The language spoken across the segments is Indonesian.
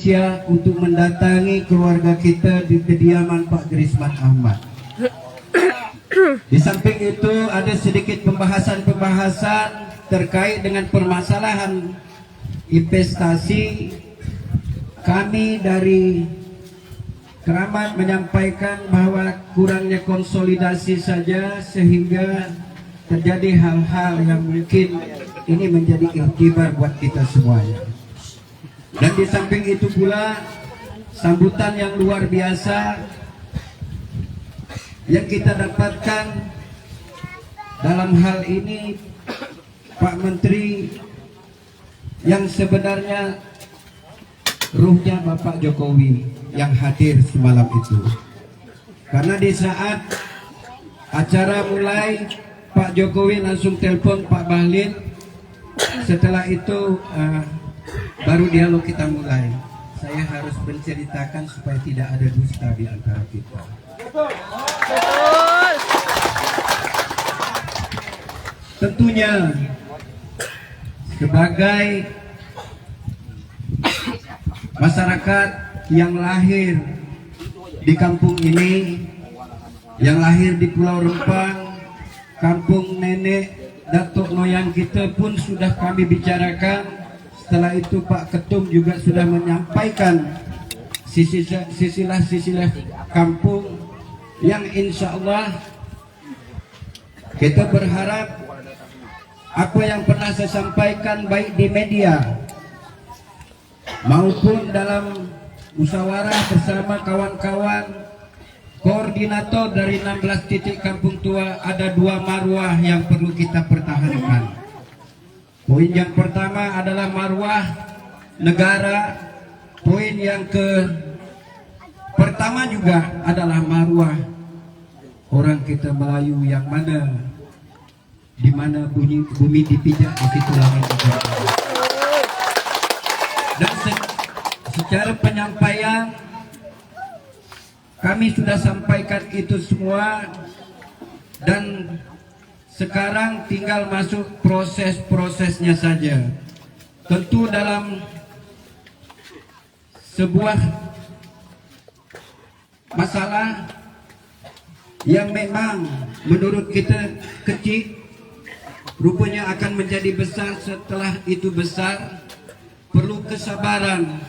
Indonesia untuk mendatangi keluarga kita di kediaman Pak Grisman Ahmad. Di samping itu ada sedikit pembahasan-pembahasan terkait dengan permasalahan investasi. Kami dari Keramat menyampaikan bahwa kurangnya konsolidasi saja sehingga terjadi hal-hal yang mungkin ini menjadi ikhtibar buat kita semuanya. Dan di samping itu pula sambutan yang luar biasa yang kita dapatkan dalam hal ini Pak Menteri yang sebenarnya ruhnya Bapak Jokowi yang hadir semalam itu. Karena di saat acara mulai, Pak Jokowi langsung telepon Pak Bahlil. Setelah itu baru dialog kita mulai. Saya harus menceritakan supaya tidak ada dusta di antara kita. Tentunya sebagai masyarakat yang lahir di kampung ini, yang lahir di Pulau Rempang, kampung nenek datuk moyang kita pun sudah kami bicarakan. Setelah itu Pak Ketum juga sudah menyampaikan sisilah-sisilah kampung yang insya Allah kita berharap apa yang pernah saya sampaikan baik di media maupun dalam musyawarah bersama kawan-kawan koordinator dari 16 titik kampung tua, ada 2 marwah yang perlu kita pertahankan. Poin yang pertama adalah marwah negara. Poin yang pertama juga adalah marwah orang kita Melayu, yang mana di mana bumi dipijak di situ langit diberkati. Dan secara penyampaian kami sudah sampaikan itu semua, dan sekarang tinggal masuk proses-prosesnya saja. Tentu dalam sebuah masalah yang memang menurut kita kecil, rupanya akan menjadi besar. Setelah itu besar, perlu kesabaran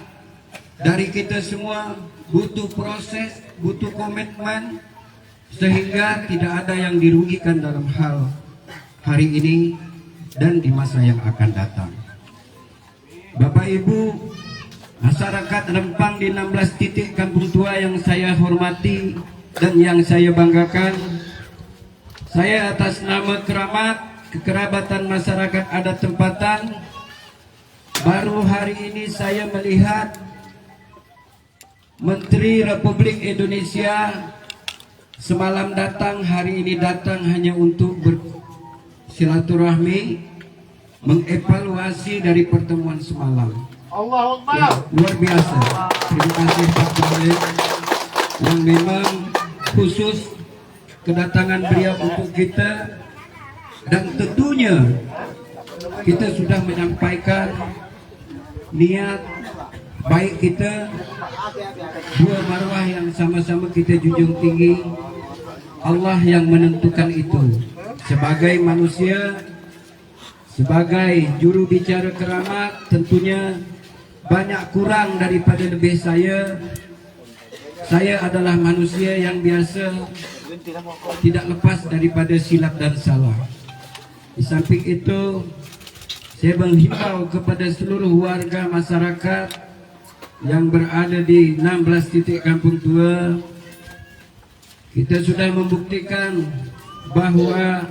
dari kita semua, butuh proses, butuh komitmen, sehingga tidak ada yang dirugikan dalam hal hari ini dan di masa yang akan datang. Bapak Ibu, masyarakat Rempang di 16 titik kampung tua yang saya hormati dan yang saya banggakan, saya atas nama Keramat, Kekerabatan Masyarakat Adat Tempatan, baru hari ini saya melihat Menteri Republik Indonesia semalam datang, hari ini datang hanya untuk bersilaturahmi, mengevaluasi dari pertemuan semalam. Ya, luar biasa. Terima kasih Pak Bahlil yang memang khusus kedatangan beliau untuk kita, dan tentunya kita sudah menyampaikan niat baik kita, 2 marwah yang sama-sama kita junjung tinggi. Allah yang menentukan itu. Sebagai manusia, sebagai juru bicara Keramat, tentunya banyak kurang daripada lebih saya. Saya adalah manusia yang biasa, tidak lepas daripada silap dan salah. Di samping itu, saya menghimbau kepada seluruh warga masyarakat yang berada di 16 titik kampung tua. Kita sudah membuktikan bahwa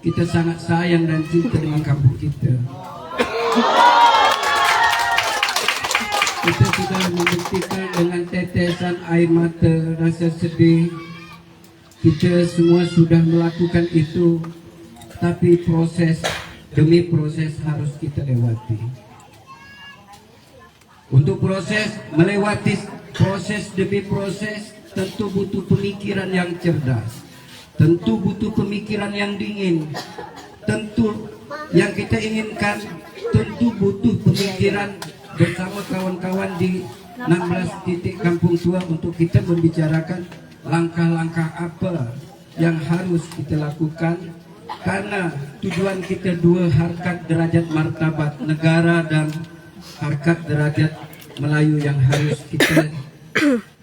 kita sangat sayang dan cinta dengan kampung kita. Kita sudah membuktikan dengan tetesan air mata, rasa sedih. Kita semua sudah melakukan itu, tapi proses demi proses harus kita lewati. Untuk melewati proses demi proses, tentu butuh pemikiran yang cerdas, tentu butuh pemikiran yang dingin, tentu yang kita inginkan tentu butuh pemikiran bersama kawan-kawan di 16 titik kampung tua untuk kita membicarakan langkah-langkah apa yang harus kita lakukan, karena tujuan kita dua, harkat derajat martabat negara dan harkat derajat Melayu yang harus kita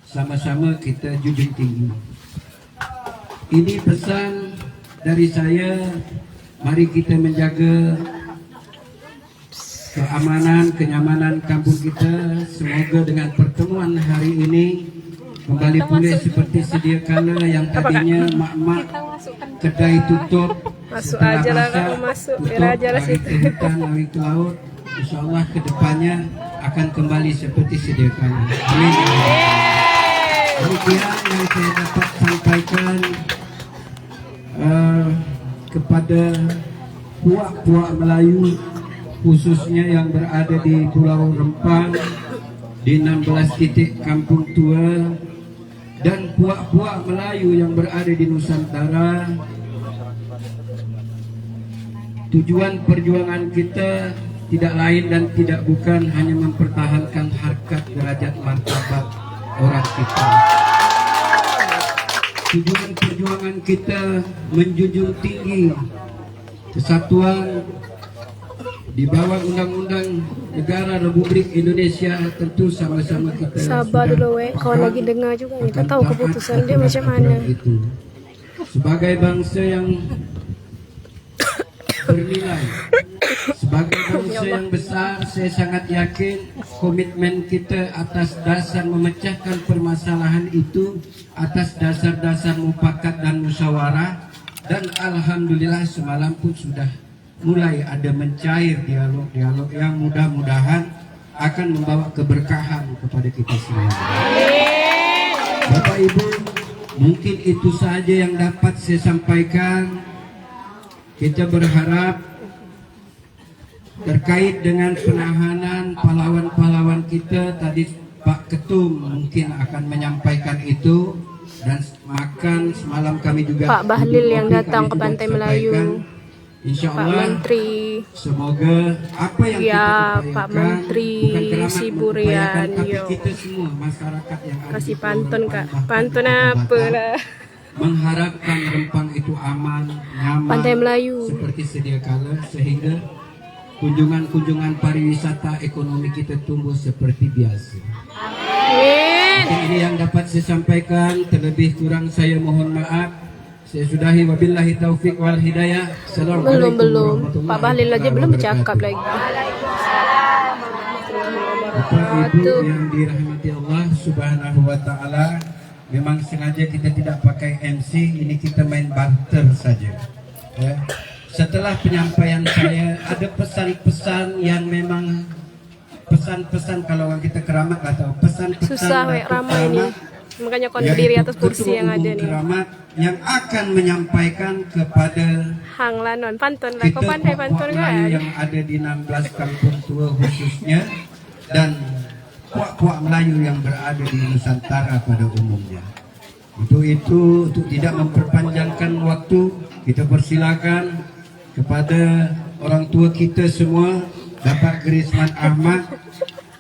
sama-sama kita junjung tinggi. Ini pesan dari saya, mari kita menjaga keamanan, kenyamanan kampung kita. Semoga dengan pertemuan hari ini kembali pulih seperti sedia kala yang tadinya mak-mak kedai tutup, masuk aja lah, kamu masuk biar aja lah situ. Lari ke laut, insyaallah kedepannya akan kembali seperti sedia kala. Amin. Demikian yang saya dapat sampaikan kepada puak-puak Melayu, khususnya yang berada di Pulau Rempang, di 16 titik kampung tua, dan puak-puak Melayu yang berada di Nusantara. Tujuan perjuangan kita tidak lain dan tidak bukan hanya mempertahankan harkat derajat martabat orang kita. Tujuan perjuangan kita menjunjung tinggi kesatuan di bawah Undang-Undang Negara Republik Indonesia. Tentu sama-sama kita sabar dulu kawan lagi dengar juga, kita tahu keputusan dia macam mana. Itu sebagai bangsa yang bernilai, sebagai bangsa yang besar, saya sangat yakin komitmen kita atas dasar memecahkan permasalahan itu atas dasar-dasar mufakat dan musyawarah, dan alhamdulillah semalam pun sudah mulai ada mencair dialog-dialog yang mudah-mudahan akan membawa keberkahan kepada kita semua. Bapak Ibu, mungkin itu saja yang dapat saya sampaikan. Kita berharap terkait dengan penahanan pahlawan-pahlawan kita, tadi Pak Ketum mungkin akan menyampaikan itu, dan semalam kami juga Pak Bahlil yang datang ke Pantai Melayu, Insya Pak Allah, Menteri, semoga apa yang ya kita Pak Menteri Siburian, tapi yo kita semua masyarakat yang ada kasih di Pulau pantun Rempang, kak, bahkan pantun di apa Batam, lah, mengharapkan Rempang itu aman, nyaman, Pantai Melayu seperti sedia kala, sehingga kunjungan-kunjungan pariwisata ekonomi kita tumbuh seperti biasa. Amin. Ini yang dapat saya sampaikan, terlebih kurang saya mohon maaf. Saya sudahi, wabillahi taufik wal hidayah. Assalamualaikum Belum warahmatullahi Pak Bahlil aja belum bercakap wabarakatuh. lagi. Bapak Ibu yang dirahmati Allah Subhanahu wa taala, memang sengaja kita tidak pakai MC, ini kita main barter saja. Ya. Setelah penyampaian saya, ada pesan-pesan yang memang pesan-pesan, kalau orang kita keramat atau pesan-pesan Susah ramai ini, makanya kau berdiri atas kursi yang ada nih. Keramat yang akan menyampaikan kepada Hang Lanon pantun lah, kau kita pandai pantun puak-puak Melayu kan? yang ada di 16 kampung tua khususnya, dan puak-puak Melayu yang berada di Nusantara pada umumnya. Untuk itu, untuk tidak memperpanjangkan waktu, kita persilakan kepada orang tua kita semua, Bapak Gerisman Ahmad,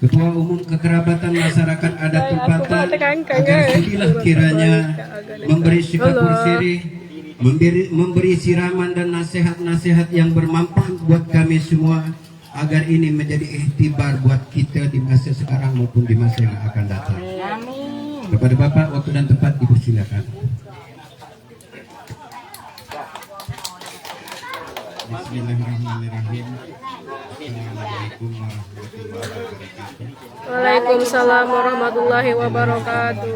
Ketua Umum Kekerabatan Masyarakat Adat Tempatan, agar sudilah kiranya memberi sifat siri, memberi siraman dan nasihat-nasihat yang bermanfaat buat kami semua, agar ini menjadi iktibar buat kita di masa sekarang maupun di masa yang akan datang. Kepada Bapak, waktu dan tempat dipersilakan. Bismillahirrahmanirrahim. Assalamualaikum warahmatullahi wabarakatuh. Waalaikumsalam warahmatullahi wabarakatuh.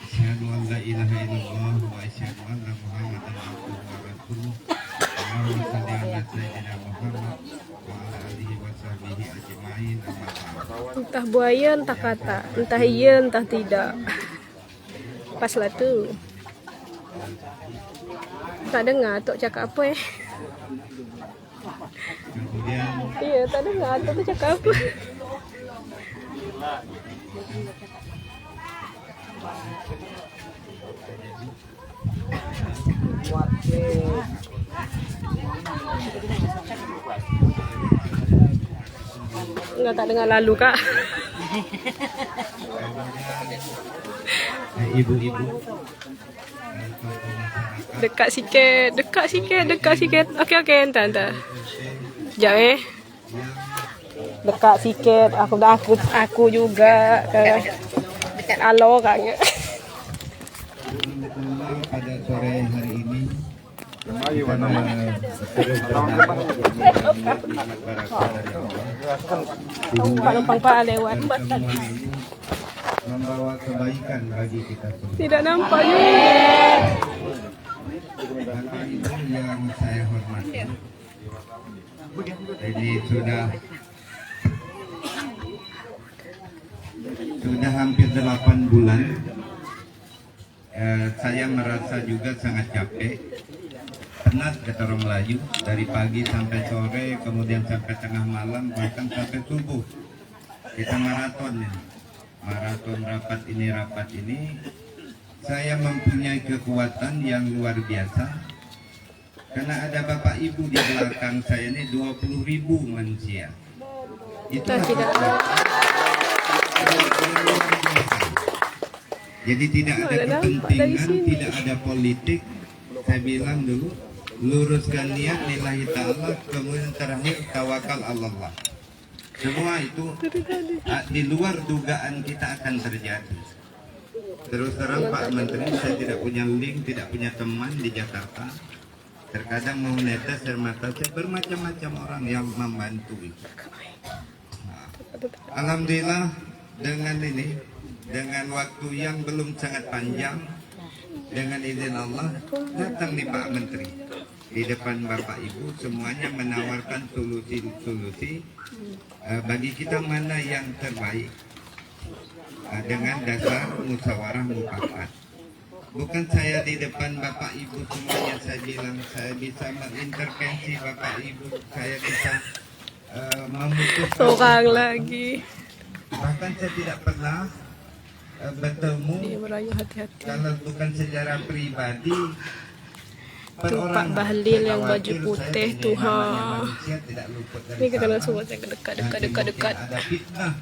Asyhadu an la ilaha illallah wa asyhadu anna Muhammadan abduhu wa rasuluh. Allahumma shalli ala sayyidina Muhammad wa ala alihi wa sahbihi ajma'in. Amma ba'd. Entah buaya, entah kata, entah iya, entah tidak. Pas lah tu. Tak dengar Atok cakap apa Kemudian Iya, tak dengar Atok tu cakap apa. Enggak tak dengar lalu kak. Ibu-ibu Dekat sikit, dekat sikit, dekat sikit. Okey, entar. Sekejap Dekat sikit. Aku juga. Dekat alo kak. pada sore hari ini kita terus Numpang pak lewat. membawa kebaikan bagi kita semua. Tidak nampak ni. Bapak Ibu yang saya hormati, jadi sudah hampir 8 bulan saya merasa juga sangat capek, penat kata orang Melayu, dari pagi sampai sore, kemudian sampai tengah malam, bahkan sampai subuh kita maraton rapat ini. Saya mempunyai kekuatan yang luar biasa karena ada Bapak Ibu di belakang saya ini 20.000 manusia. Itu Tidak. Jadi tidak ada kepentingan, tidak ada politik. Saya bilang dulu, luruskan niat lillahi ta'ala, kemudian terakhir tawakal Allah. Semua itu di luar dugaan kita akan terjadi. Terus terang Pak Menteri, saya tidak punya link, tidak punya teman di Jakarta. Terkadang mau netes air mata saya, bermacam-macam orang yang membantu itu. Alhamdulillah dengan waktu yang belum sangat panjang, dengan izin Allah, datang nih Pak Menteri di depan Bapak Ibu, semuanya menawarkan solusi bagi kita mana yang terbaik dengan dasar musyawarah mufakat. Bukan saya di depan Bapak Ibu semuanya saya bilang saya bisa mengintervensi Bapak Ibu, saya bisa memutuskan Seorang lagi. bahkan saya tidak pernah bertemu Dia merayu hati-hati. kalau bukan secara pribadi. Tuh Pak Bahlil yang baju putih tuh Ini kita langsung saya dekat. Ada fitnah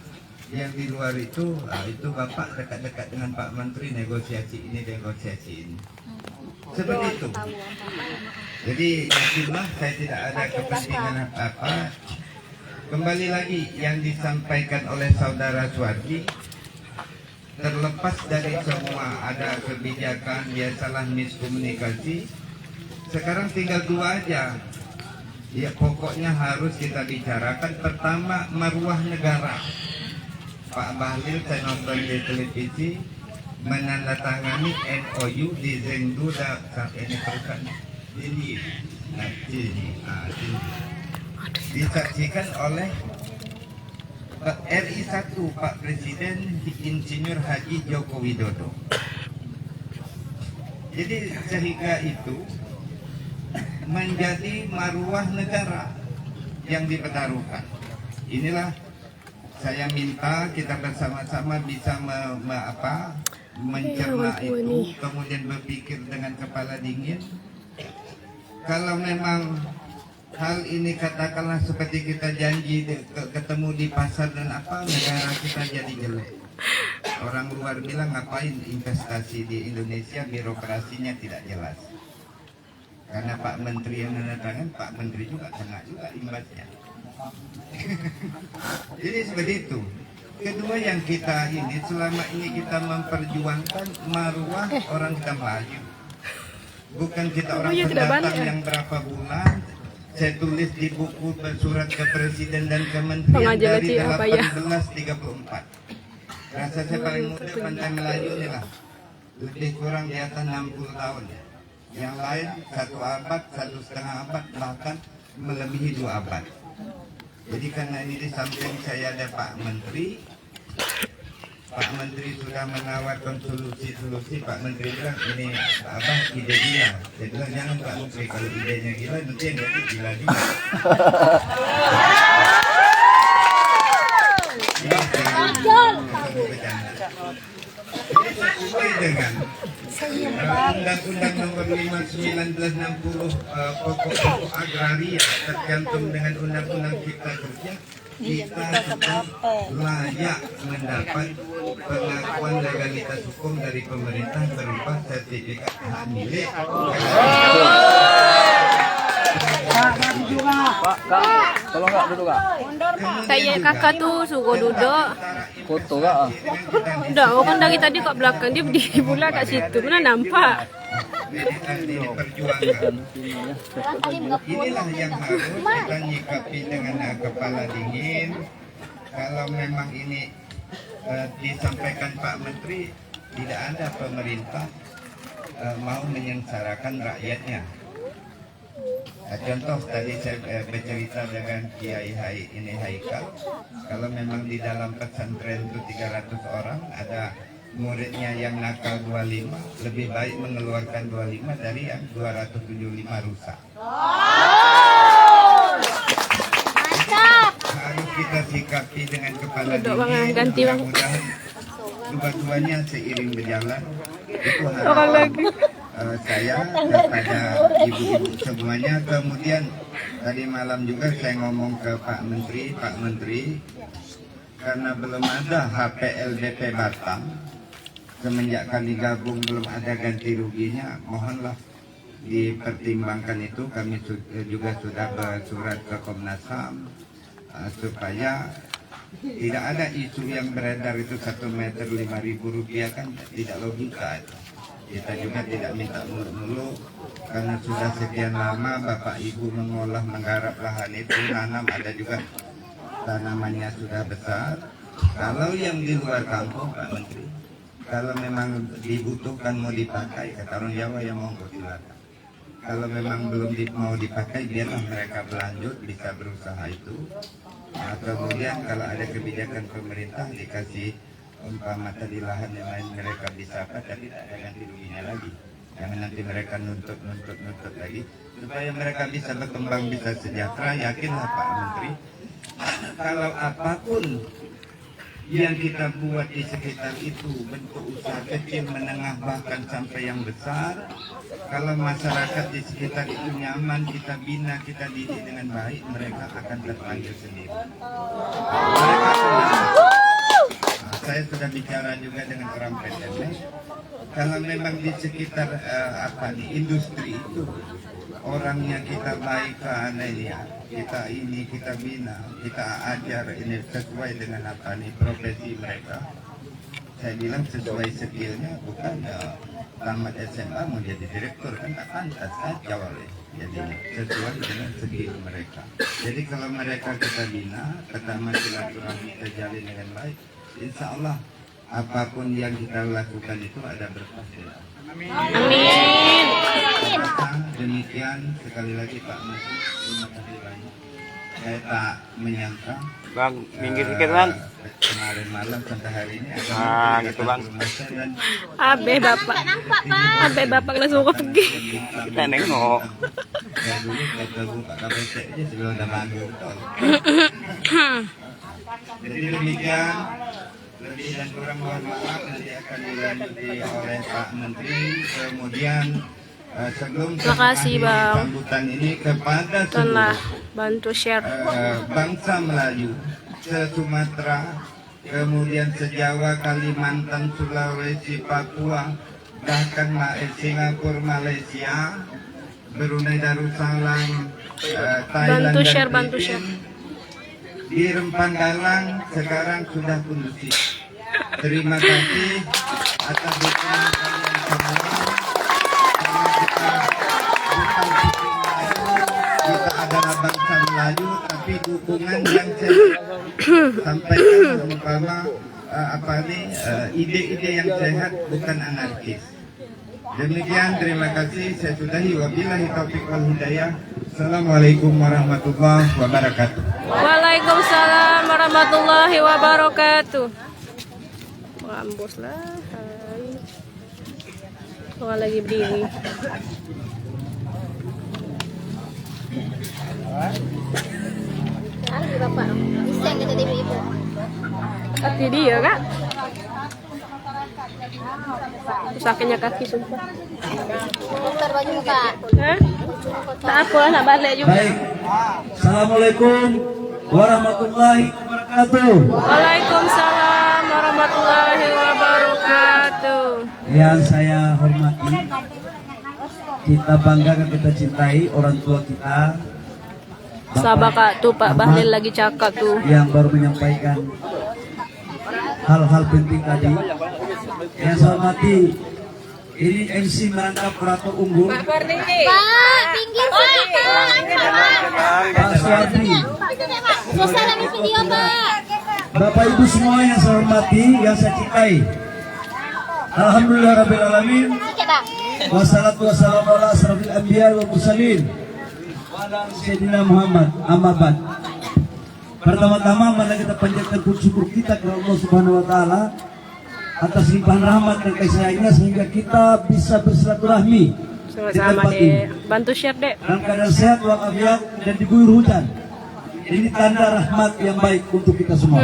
yang di luar itu Bapak dekat-dekat dengan Pak Menteri, negosiasi ini. Seperti itu. Jadi yakinlah saya tidak ada kepentingan apa-apa. Kembali lagi yang disampaikan oleh Saudara Suwardi, terlepas dari semua ada kebijakan, biasalah miskomunikasi. Sekarang tinggal dua aja. Ya pokoknya harus kita bicarakan. Pertama, maruah negara. Pak Bahlil saya nonton di televisi menandatangani MOU di Zengdu saat ini perusahaan ini disaksikan oleh RI 1 Pak Presiden Insinyur Haji Joko Widodo. Jadi sehingga itu menjadi maruah negara yang dipertaruhkan. Inilah saya minta kita bersama-sama bisa mencerna itu, kemudian berpikir dengan kepala dingin. Kalau memang hal ini katakanlah seperti kita janji ketemu di pasar dan negara kita jadi jelek. Orang luar bilang ngapain investasi di Indonesia, birokrasinya tidak jelas. Karena Pak Menteri yang menandatangani, Pak Menteri juga kena juga imbasnya. Jadi seperti itu. Kedua yang kita ini selama ini kita memperjuangkan maruah orang kita Melayu. Bukan kita orang pendatang yang berapa bulan. Saya tulis di buku bersurat ke Presiden dan Kementerian dari 1834. Rasa saya paling muda Pantai Melayu ini lah. Lebih kurang di atas 60 tahun ya. Yang lain 1 abad, 1,5 abad, bahkan melebihi 2 abad. Jadi karena ini di samping saya ada Pak Menteri sudah menawarkan solusi. Pak Menteri bilang ini ide gila. Saya bilang jangan Pak Menteri, kalau idenya gila nanti yang jadi gila juga. sesuai dengan Undang-Undang Nomor 5 1960 pokok-pokok agraria tergantung dengan Undang-Undang Cipta Kerja, kita sudah layak mendapat pengakuan legalitas hukum dari pemerintah berupa sertifikat hak milik. Pak, Kak, tolong Kak duduk Kak. Kayak kakak tuh suruh duduk. Foto Kak. Udah, kan dari tadi kok belakang dia berdiri pula kat situ. Mana nampak? Diperjuangkan. Inilah yang harus kita nyikapi dengan kepala dingin. Kalau memang ini disampaikan Pak Menteri, tidak ada pemerintah mau menyengsarakan rakyatnya. Contoh tadi saya bercerita dengan Kiai Haikal, kalau memang di dalam pesantren itu 300 orang, ada muridnya yang nakal 25, lebih baik mengeluarkan 25 dari yang 275 rusak. Harus kita sikapi dengan kepala dingin, mudah-mudahan dua-duanya seiring berjalan. Itu harapan saya kepada ibu-ibu semuanya. Kemudian tadi malam juga saya ngomong ke Pak Menteri, karena belum ada HPLBP Batam, semenjak kami gabung belum ada ganti ruginya, mohonlah dipertimbangkan itu. Kami juga sudah bersurat ke Komnas HAM supaya tidak ada isu yang beredar itu 1 meter 5.000 rupiah, kan tidak logika itu. Kita juga tidak minta muluk-muluk, karena sudah sekian lama Bapak Ibu mengolah, menggarap lahan itu, nanam, ada juga tanamannya sudah besar. Kalau yang di luar kampung Pak Menteri, kalau memang dibutuhkan mau dipakai, kata orang Jawa yang monggo silakan. Kalau memang belum mau dipakai, biarlah mereka berlanjut, bisa berusaha itu. Nah, kemudian kalau ada kebijakan pemerintah dikasih umpama tadi lahan yang lain, mereka bisa apa, tapi tidak ada ganti ruginya lagi. Jangan nanti mereka nuntut lagi, supaya mereka bisa berkembang, bisa sejahtera. Yakinlah Pak Menteri, kalau apapun yang kita buat di sekitar itu, bentuk usaha kecil, menengah, bahkan sampai yang besar, kalau masyarakat di sekitar itu nyaman, kita bina, kita didik dengan baik, mereka akan terpanggil sendiri. Mereka saya sudah bicara juga dengan orang PTN. Kalau memang di sekitar industri itu orangnya kita baik ke anehnya, kita bina, kita ajar ini sesuai dengan profesi mereka. Saya bilang sesuai skillnya, bukan tamat SMA mau jadi direktur, kan tak pantas saja oleh. Jadi sesuai dengan skill mereka. Jadi kalau mereka kita bina, pertama silaturahmi kita jalin dengan baik, insya Allah apapun yang kita lakukan itu ada berkah. Amin. Amin. Demikian sekali lagi Pak Menteri, terima kasih banyak. Saya tak menyangka Bang, minggir dikit Bang. Kemarin malam sampai hari ini Gitu Bang. Abe bapak langsung pergi. Kita nengok. Ya dulu kata Pak KPC aja sebelum udah manggil tol. Jadi demikian, lebih dan kurang mohon maaf, nanti akan dilanjuti oleh Pak Menteri. Kemudian sebelum Terima kasih Bang sambutan ini kepada telah seluruh bantu share. bangsa Melayu se-Sumatera, kemudian se-Jawa, Kalimantan, Sulawesi, Papua, bahkan Singapura, Malaysia, Brunei Darussalam, Thailand, Bantu dan share, bantu Filipina. share. Di Rempang-Galang sekarang sudah kondusif. Terima kasih atas dukungan kalian semua. Karena kita bukan suku Melayu, kita adalah bangsa Melayu, tapi dukungan yang saya sampaikan umpama ide-ide yang sehat, bukan anarkis. Demikian, terima kasih. Saya sudahi. Wabillahi taufiq wal hidayah. Assalamualaikum warahmatullahi wabarakatuh. Waalaikumsalam warahmatullahi wabarakatuh. Rambus lah. Orang lagi berdiri. Bapak, bisa nggak jadi ibu? Hati dia kak. Sakitnya kaki sumpah. Muter baju muka. Hah? Tak apa lah, nak balik juga. Baik. Assalamualaikum warahmatullahi wabarakatuh. Waalaikumsalam warahmatullahi wabarakatuh. Yang saya hormati, kita banggakan, kita cintai orang tua kita. Sabar kak tuh Pak Bahlil lagi cakap tuh. Yang baru menyampaikan hal-hal penting tadi. Yang saya hormati, ini MC merangkap operator unggul Pak, pinggir Pak Suwardi. Selesai lagi video Pak. Bapak Ibu semua yang saya hormati, yang saya cintai. Alhamdulillah Rabbil Alamin. Oke Bang. Wassalatu wassalamu ala asrafil anbiya wal mursalin wa ala sayyidina Muhammad. Amma ba'd. Pertama-tama mari kita panjatkan puji syukur kita kepada Allah Subhanahu wa taala atas limpahan rahmat dan kasih sayangnya sehingga kita bisa bersilaturahmi di Sama-sama tempat ini. deh. Bantu share dek. Dalam keadaan sehat walafiat dan diguyur hujan. Ini tanda rahmat yang baik untuk kita semua.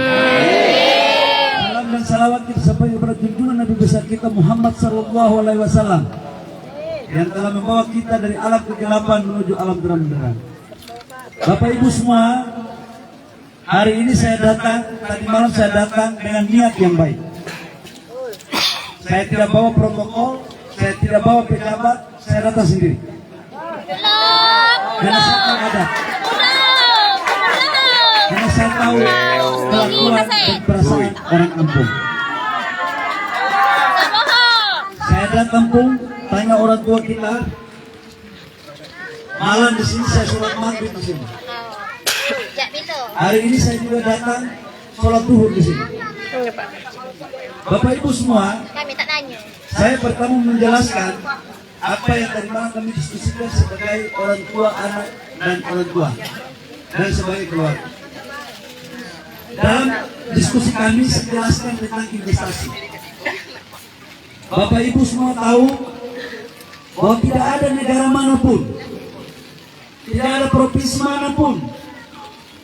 Salam dan salawat kita sampai kepada junjungan Nabi besar kita Muhammad sallallahu alaihi wasallam yang telah membawa kita dari alam kegelapan menuju alam terang-benderang. Bapak Ibu semua, hari ini saya datang, tadi malam saya datang dengan niat yang baik. Saya tidak bawa protokol, saya tidak bawa pejabat, saya datang sendiri. Karena saya tahu ada. Karena saya tahu kelakuan dan perasaan orang kampung. Saya datang kampung, tanya orang tua kita. Malam di sini saya sholat maghrib di sini. Hari ini saya juga datang sholat zuhur di sini. Enggak Pak. Bapak Ibu semua, Kami tak nanya. saya pertama menjelaskan apa yang tadi malam kami diskusikan sebagai orang tua, anak, dan orang tua, dan sebagai keluarga. Dalam diskusi kami saya jelaskan tentang investasi. Bapak Ibu semua tahu bahwa tidak ada negara manapun, tidak ada provinsi manapun,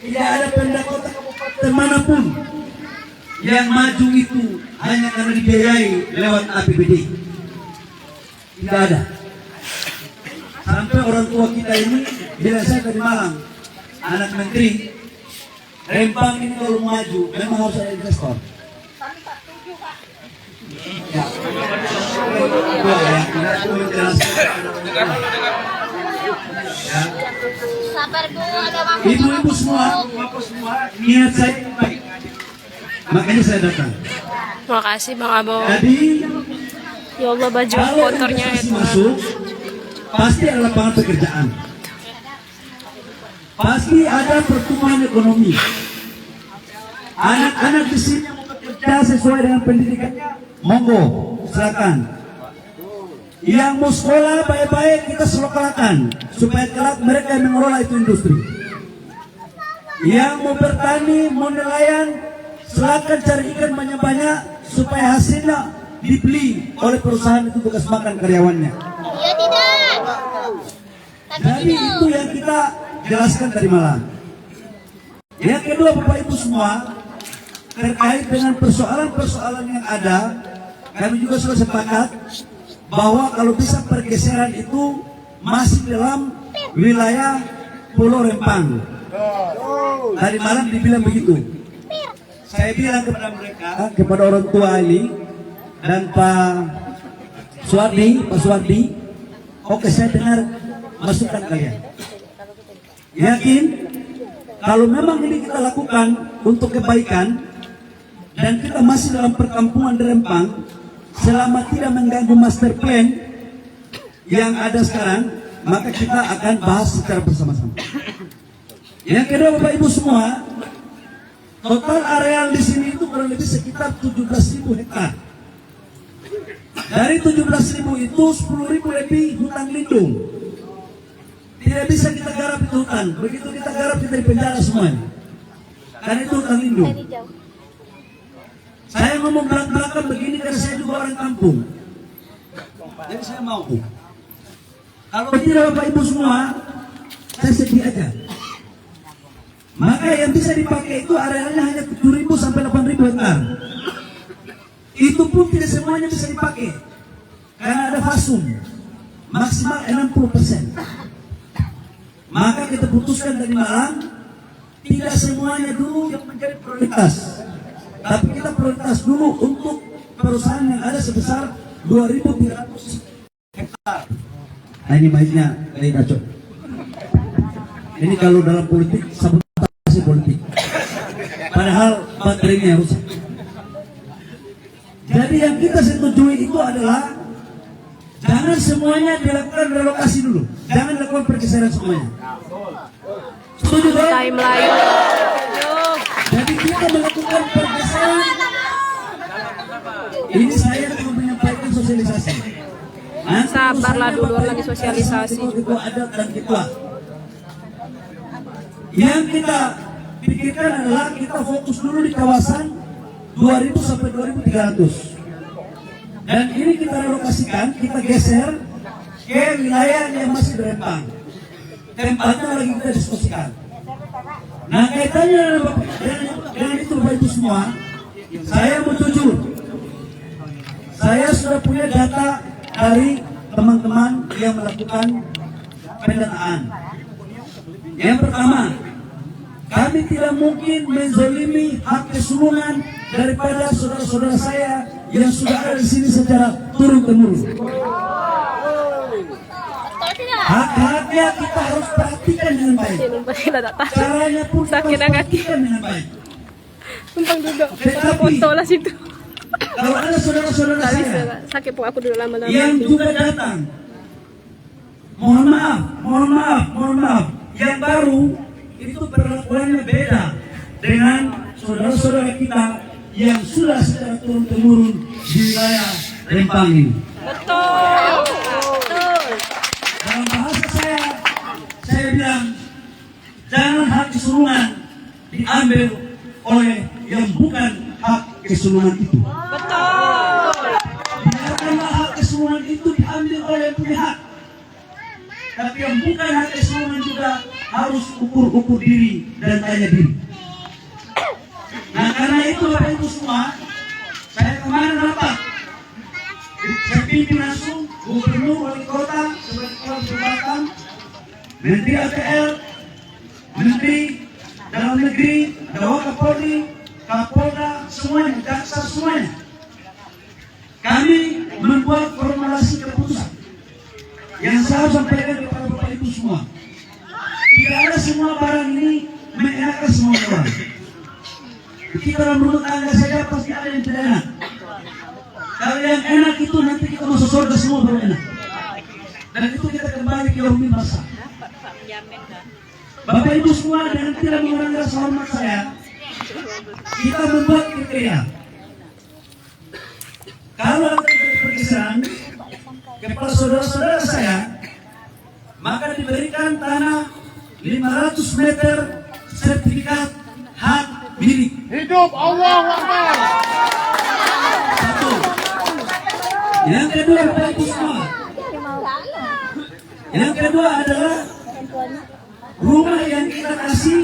tidak ada pemda kota kabupaten manapun yang maju itu hanya karena dibiayai lewat APBD. Tidak ada. Sampai orang tua kita ini bilang saya tadi malam, anak menteri, Rempang ini kalau maju memang harus ada investor. Ya. Ya. Sabar Bu, ada mampu. Ibu-ibu semua, bapak semua, niat saya baik. Makanya saya datang. Makasih Bang Abo. Jadi Ya Allah baju kalau kotornya ya investasi Tuhan. masuk, pasti ada lapangan pekerjaan. Pasti ada pertumbuhan ekonomi. Anak-anak di sini yang mau bekerja sesuai dengan pendidikannya, monggo, silakan. Yang mau sekolah baik-baik kita sekolahkan supaya kelak mereka yang mengelola itu industri. Yang mau bertani, mau nelayan, silakan cari ikan banyak-banyak supaya hasilnya dibeli oleh perusahaan itu bekas makan karyawannya. Ya tidak. Tapi Jadi itu yang kita jelaskan tadi malam. Yang kedua Bapak Ibu semua, terkait dengan persoalan-persoalan yang ada, kami juga sudah sepakat bahwa kalau bisa pergeseran itu masih dalam wilayah Pulau Rempang. Tadi malam dibilang begitu. Saya bilang kepada mereka, kepada orang tua ini dan Pak Suwardi, oke saya dengar masukan kalian. Yakin kalau memang ini kita lakukan untuk kebaikan dan kita masih dalam perkampungan di Rempang, selama tidak mengganggu master plan yang ada sekarang, maka kita akan bahas secara bersama-sama. Yang kedua Bapak Ibu semua, total areal di sini itu kurang lebih sekitar 17.000 hektar. Dari 17.000 itu 10.000 lebih hutan lindung. Tidak bisa kita garap itu hutan. Begitu kita garap kita di penjara semuanya. Karena itu hutan lindung. Saya ngomong belak-belakan begini karena saya juga orang kampung. Jadi saya mau. Kalau tidak Bapak Ibu semua, saya sedih aja. Maka yang bisa dipakai itu arealnya hanya 7.000 sampai 8.000 hektar. Itu pun tidak semuanya bisa dipakai karena ada fasum maksimal 60%. Maka kita putuskan dari Malang, tidak semuanya dulu yang menjadi prioritas, tapi kita prioritas dulu untuk perusahaan yang ada sebesar 2.300 hektar. Nah, ini baiknya dari Daco. Ini kalau dalam politik sabotase politik, padahal baterainya rusak. Jadi yang kita setujui itu adalah jangan semuanya dilakukan relokasi dulu, jangan dilakukan pergeseran semuanya. Setuju dong? Tai Melayu. Jadi kita melakukan pergeseran. Ini saya mau menyampaikan sosialisasi. Nanti Sabarlah saya dulu bakal lagi sosialisasi kasih juga. adat dan kita. Yang kita pikirkan adalah kita fokus dulu di kawasan 2000 sampai 2300. Dan ini kita relokasikan, kita geser ke wilayah yang masih berembang. Tempatnya lagi kita diskusikan. Nah, kaitannya dengan itu Bapak Ibu semua, saya mau jujur. Saya sudah punya data dari teman-teman yang melakukan pendataan. Yang pertama, kami tidak mungkin menzalimi hak kesulungan daripada saudara-saudara saya yang sudah ada di sini secara turun-temurun. Betul tidak? Hak-haknya kita harus perhatikan dengan baik. Sumpah kita tak tahu. Caranya pun kita Sakit harus kaki. perhatikan dengan baik. Sumpah duduk. Tetapi, Foto lah situ. Kalau ada saudara-saudara Tak bisa. saya Sakit pun aku duduk lama-lama. yang juga datang, mohon maaf, yang baru itu perlakuannya beda dengan saudara-saudara kita yang sudah secara turun-temurun di wilayah Rempang ini. Betul. Betul. Dalam bahasa saya bilang, jangan hak kesulungan diambil oleh yang bukan hak kesulungan itu. Betul. Biarkanlah hak kesulungan itu diambil oleh yang punya hak. Tapi yang bukan hak kesulungan juga harus ukur diri dan tanya diri. Nah, karena itu Bapak Ibu semua, saya kemarin rapat. Saya pimpin langsung Gubernur, Wali Kota, sebagai kepala jabatan, Menteri ATL, Menteri Dalam Negeri, ada Wakapolri, Kapolda, semuanya, jaksa semuanya. Kami membuat formulasi keputusan yang saya sampaikan kepada Bapak Ibu semua. Tidak ada semua barang ini mengenakan semua orang. Kita dalam rumah tangga saja pasti ada yang tidak enak. Kalau yang enak itu nanti kita masuk surga semua baru enak. Dan itu kita kembali ke Umi Masa. Bapak Ibu semua, dengan tidak mengurangi rasa hormat saya, kita membuat kriteria. Kalau ada pergeseran kepada saudara-saudara saya, maka diberikan tanah 500 meter sertifikat hak milik. Hidup Allah Akbar. Satu. Yang kedua, Bapak Ibu semua, yang kedua adalah rumah yang kita kasih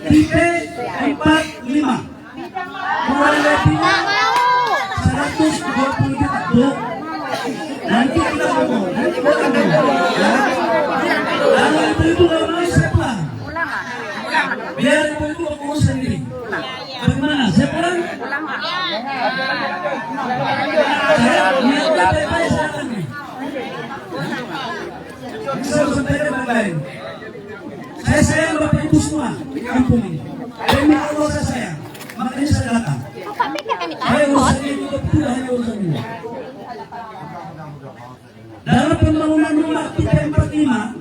tipe 45 kurang lebih 120 juta. Tuh. Nanti kita ngomong. Kalau ibu kalau mau saya pulang. Biar ibu urus sendiri. Bagaimana? Saya pulang? Saya silakan nih. Saya sampaikan baik-baik. Saya sayang Bapak Ibu semua di kampung ini. Demi Allah saya sayang. Makanya saya datang. Saya urusannya juga tidak hanya urusan ini. Dalam pembangunan rumah tipe 45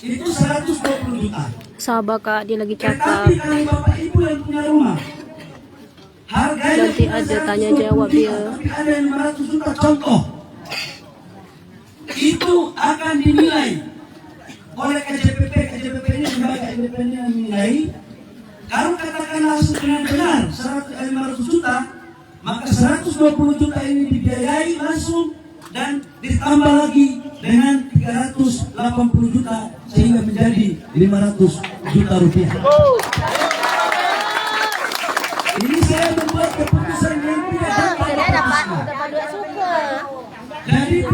itu 120 juta. Sabar Kak, dia lagi cakap. Tetapi kalau Bapak Ibu yang punya rumah, harganya Nanti ada tanya jawab dia. tapi ada yang 500 juta contoh. Itu akan dinilai oleh KJPP. KJPP ini lembaga independen yang menilai. Kalau katakanlah langsung dengan benar 500 juta, maka 120 juta ini dibiayai langsung dan ditambah lagi dengan 380 juta sehingga menjadi 500 juta rupiah. Ini saya membuat keputusan yang tidak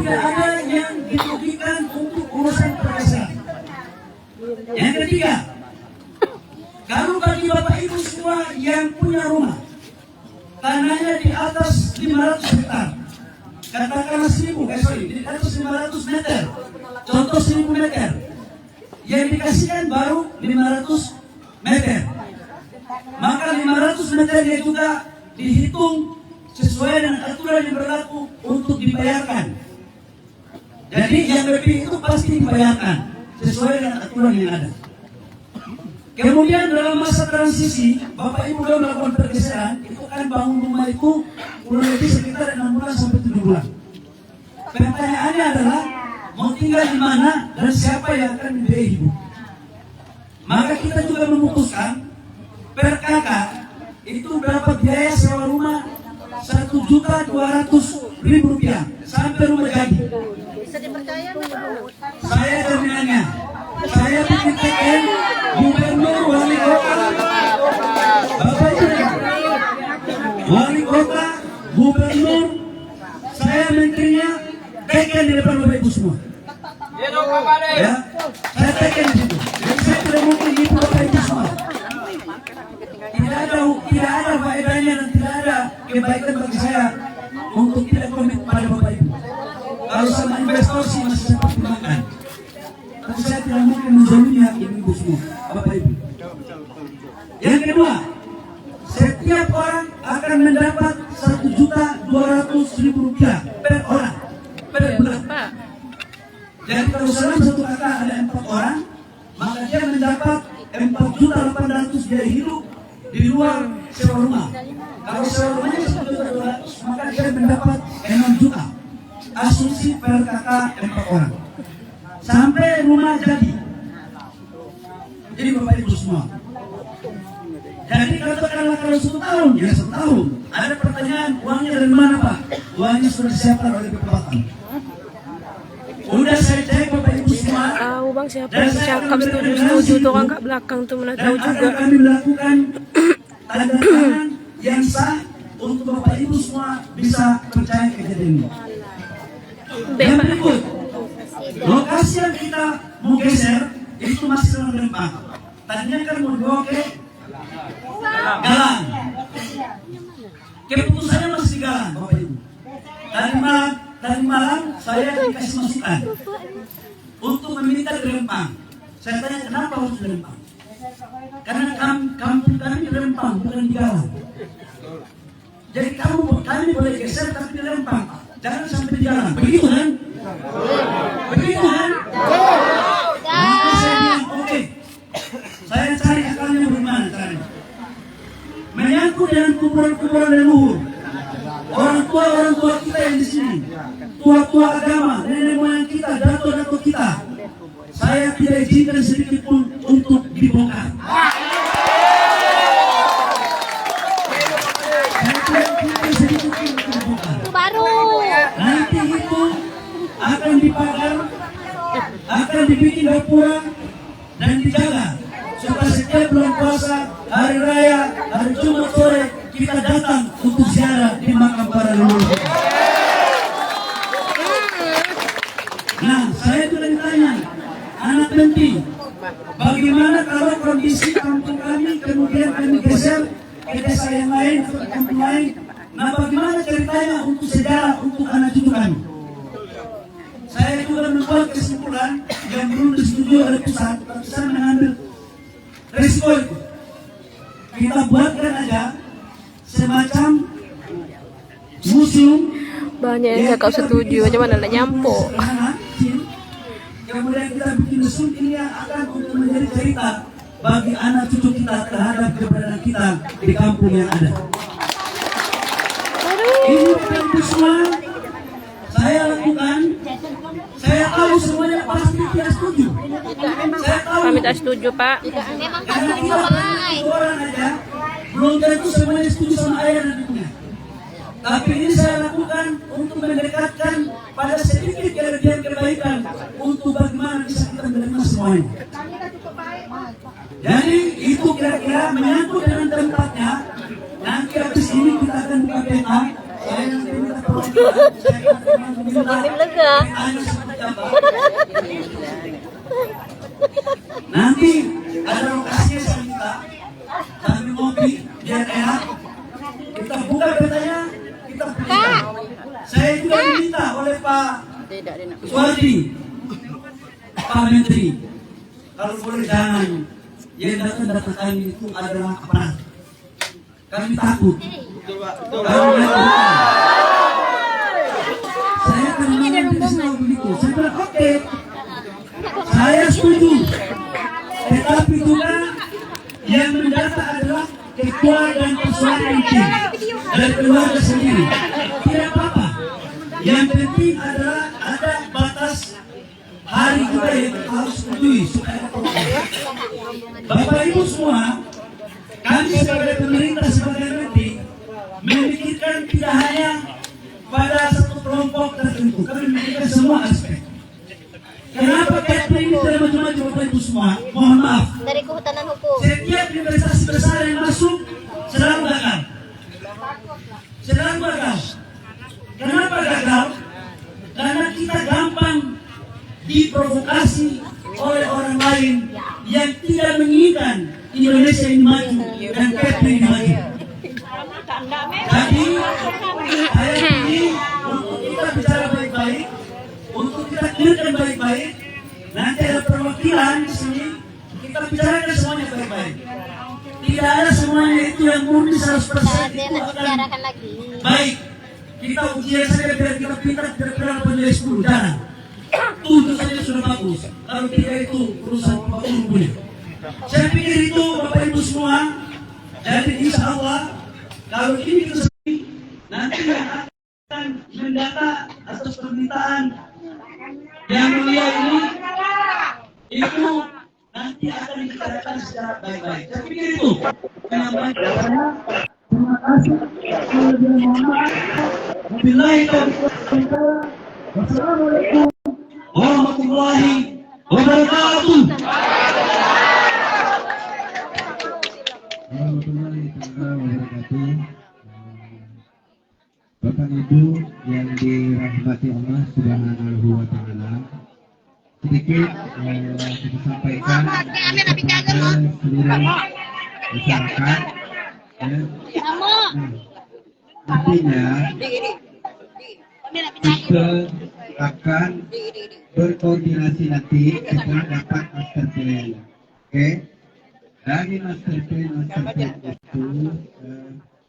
tidak ada yang dirugikan untuk urusan pergeseran. Yang ketiga, kalau bagi Bapak Ibu semua yang punya rumah, tanahnya di atas 500 hektar, katakanlah 1.000, di atas 500 meter, contoh 1.000 meter, yang dikasihkan baru 500 meter. Maka 500 meternya juga dihitung sesuai dengan aturan yang berlaku untuk dibayarkan. Jadi yang lebih itu pasti dibayarkan sesuai dengan aturan yang ada. Kemudian dalam masa transisi, Bapak Ibu sudah melakukan pergeseran, itu kan bangun rumah itu kurang lebih sekitar 6 bulan sampai 7 bulan. Pertanyaannya adalah, mau tinggal di mana dan siapa yang akan membiayai hidup? Maka kita juga memutuskan per kakak itu berapa biaya sewa rumah, Rp1.200.000 sampai rumah jadi. Saya jaminannya, saya bikin TKN, gubernur, wali kota, Bapak Ibu, wali kota, gubernur, saya menterinya, TKN di depan Bapak Ibu semua. Ya, saya TKN di situ. Jadi saya tidak mungkin nipu Bapak Ibu semua. Tidak ada faedahnya dan tidak ada kebaikan bagi saya untuk tidak komit pada Bapak Ibu. Kalau sama investor sih masih saya pertimbangkan. Tapi saya tidak mungkin menzalimi hak ibu semua, Bapak Ibu. Yang kedua, setiap orang akan mendapat Rp1.200.000 per orang per bulan. Jadi kalau dalam satu kakak ada 4 orang, maka dia mendapat Rp4.800.000 biaya hidup di luar sewa rumah. Kalau sewa rumahnya Rp1.200.000, maka dia mendapat Rp6 juta. Asumsi per kakak 4 orang sampai rumah jadi. Jadi Bapak Ibu semua, jadi katakanlah kalau 1 tahun, ya 1 tahun. Ada pertanyaan, uangnya dari mana Pak? Uangnya sudah disiapkan oleh BPPAPAN. Udah saya cek Bapak Ibu semua. Tahu bang siapa yang cakap setuju tuh orang kat belakang tuh mana tahu juga. Dan kami melakukan tanda tangan yang sah untuk Bapak Ibu semua bisa percaya kejadian ini. Yang berikut, lokasi yang kita mau geser itu masih dalam Rempang. Tadinya kan mau dibawa ke Galang. Keputusannya masih Galang, Bapak Ibu. Tadi malam saya dikasih masukan untuk meminta di Rempang. Saya tanya kenapa harus di Rempang? Karena kampung kami di Rempang, bukan di Galang. Jadi kami boleh geser tapi di Rempang, jangan sampai di Galang. Begitu kan? Begitu kan? Maka saya bilang oke. Saya cari akalnya bagaimana caranya. Menyangkut dengan kuburan-kuburan leluhur. Orang tua kita yang di sini, tua-tua agama, nenek moyang kita, dato-dato kita, saya tidak izinkan sedikit pun untuk dibongkar. Saya tidak izinkan sedikit pun untuk dibongkar. Itu baru. Nanti itu akan dipagar, akan dibikin gapura dan dijaga supaya setiap bulan puasa, hari raya, hari Jumat sore kita datang untuk ziarah di makam para leluhur. Nah, saya sudah ditanya, anak penting, bagaimana kalau kondisi kampung kami kemudian kami geser ke desa yang lain atau ke kampung lain? Nah, bagaimana ceritanya untuk sejarah untuk anak cucu kami? Saya juga membuat kesimpulan yang belum disetujui oleh pusat, tapi saya mengambil risiko itu. Kita buatkan aja semacam museum. Banyak yang cakap setuju, macam mana nak nyampuk. Kemudian kita bikin museum ini yang akan untuk menjadi cerita bagi anak cucu kita terhadap keberadaan kita di kampung yang ada. Ini Bapak semua saya lakukan. Saya tahu semuanya pasti tidak setuju. Saya tahu. Kami tak setuju Pak. Memang Karena pasti kita Pak. orang aja belum tentu semuanya setuju sama ayah dan ibunya. Tapi ini saya lakukan untuk mendekatkan pada sedikit kebaikan untuk bagaimana bisa kita menerima semuanya. Jadi itu kira-kira menyangkut dengan tempatnya. Nanti habis ini kita akan buka peta. Saya nanti minta perwakilan. Saya akan minta juga. Ceritanya seperti apa? Nanti ada lokasinya saya minta sambil ngopi biar enak. Kita buka petanya, kita berikan. Saya juga diminta oleh Pak Suwardi, Pak Menteri, kalau boleh jangan yang datang kami itu adalah aparat. Kami takut. Kami saya akan mengambil begitu. Saya bilang oke, saya setuju. Tetapi juga yang mendata adalah ketua dan persoalan inti dari keluarga sendiri. Tidak apa-apa. Yang penting adalah ada batas hari juga yang harus setujui supaya Bapak Ibu semua, kami sebagai pemerintah sebagai menteri memikirkan tidak hanya pada satu kelompok tertentu, kami memikirkan semua aspek. Kenapa Kepri ini tidak maju-maju Bapak Ibu semua? Mohon maaf. Dari Kehutanan Hukum. Setiap investasi besar yang masuk selalu gagal. Selalu gagal. Kenapa gagal? Karena kita gampang diprovokasi oleh orang lain yang tidak menginginkan Indonesia ini maju dan Kepri ini maju. Jadi saya ingin untuk kita bicara baik-baik, untuk kita clearkan baik-baik. Nanti ada perwakilan di sini, kita bicarakan semuanya baik-baik. Tidak ada semuanya itu yang murni 100% itu akan lagi. baik. Kita ujian saja biar kita pintar, kira-kira penilai 10, jangan. 7 saja sudah bagus. Kalau 3 itu urusan Bapak Ibu punya. Saya pikir itu Bapak Ibu semua. Jadi insya Allah kalau ini selesai, nanti yang akan mendata atas permintaan yang mulia ini itu nanti akan dibicarakan secara baik-baik. Saya pikir itu penyampaian. Terima kasih. Wassalamualaikum warahmatullahi wabarakatuh. Warahmatullahi wabarakatuh. Bapak Ibu yang dirahmati Allah Subhanahu wa taala. Sedikit kita sampaikan kepada seluruh masyarakat. Artinya kita akan berkoordinasi nanti setelah dapat master plan. Oke? Dari master plan itu